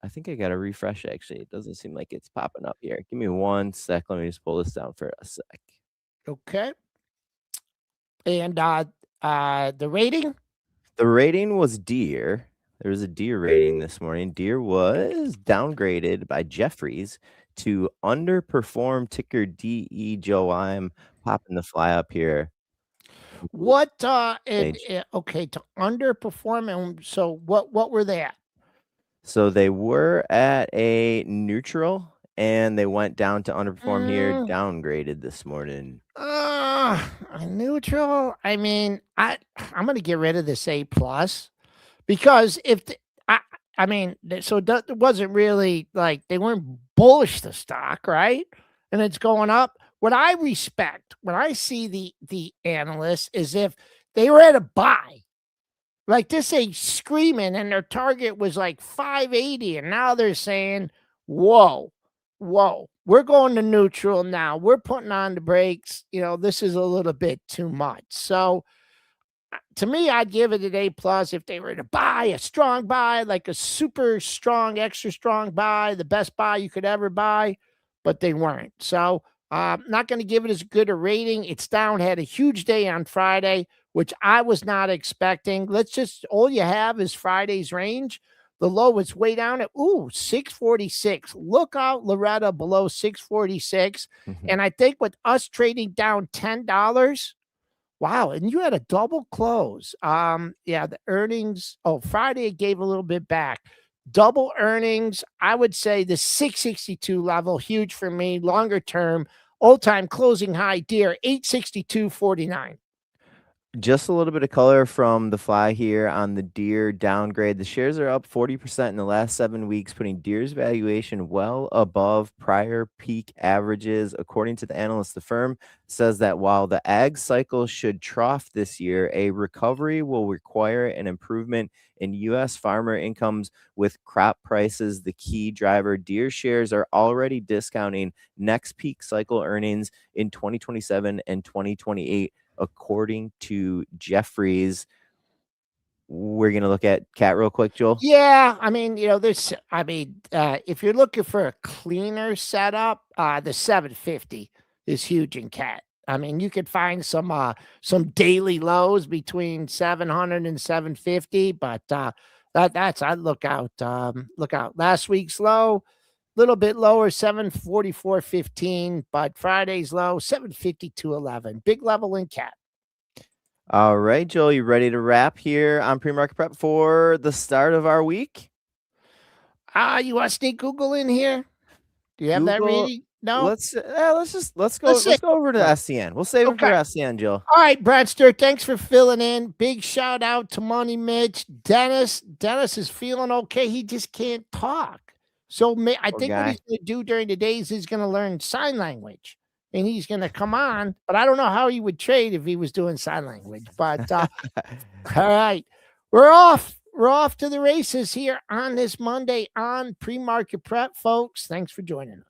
I think I got to refresh, actually. It doesn't seem like it's popping up here. Give me 1 sec. Let me just pull this down for a sec. Okay. And the rating? The rating was Deere. There was a Deere rating this morning. Deere was downgraded by Jeffries to underperform, ticker DE. Joe, I'm popping the Fly up here. What, okay, to underperform. And so what were they at? So they were at a neutral, and they went down to underperform here, downgraded this morning. A neutral. I mean, I'm going to get rid of this A+, because if I mean, so that wasn't really like they weren't bullish the stock, right? And it's going up. What I respect when I see the analysts is if they were at a buy. Like this ain't screaming, and their target was like 580, and now they're saying, whoa, we're going to neutral now. We're putting on the brakes. You know, this is a little bit too much. So to me, I'd give it an A+ if they were to buy, a strong buy, like a super strong, extra strong buy, the best buy you could ever buy, but they weren't. So not going to give it as good a rating. It's down, had a huge day on Friday, which I was not expecting. All you have is Friday's range. The low was way down at 646. Look out, Loretta, below 646. And I think with us trading down $10, wow, and you had a double close. The earnings. Friday gave a little bit back. Double earnings. I would say the 662 level, huge for me. Longer term, all-time closing high, Deere, 862.49. Just a little bit of color from the Fly here on the Deere downgrade. The shares are up 40% in the last 7 weeks, putting Deere's valuation well above prior peak averages. According to the analyst, the firm says that while the ag cycle should trough this year, a recovery will require an improvement in U.S. farmer incomes, with crop prices the key driver. Deere shares are already discounting next peak cycle earnings in 2027 and 2028. According to Jeffries. We're going to look at Cat real quick, Joel. Yeah, I mean, if you're looking for a cleaner setup, the 750 is huge in Cat. I mean, you could find some daily lows between 700 and 750, but I'd look out. Look out. Last week's low, little bit lower, 744.15, but Friday's low, 752.11. Big level in Cat. All right, Joel, you ready to wrap here on pre-market prep for the start of our week? You want to sneak Google in here? Do you have that ready? No. Let's go over to SCN. We'll save it for SCN, Joel. All right, Bradster, thanks for filling in. Big shout out to Money Mitch. Dennis is feeling okay. He just can't talk. So I think what he's going to do during the days is he's going to learn sign language. and he's going to come on, but I don't know how he would trade if he was doing sign language. But all right, we're off. We're off to the races here on this Monday on Pre-Market Prep, folks. Thanks for joining us.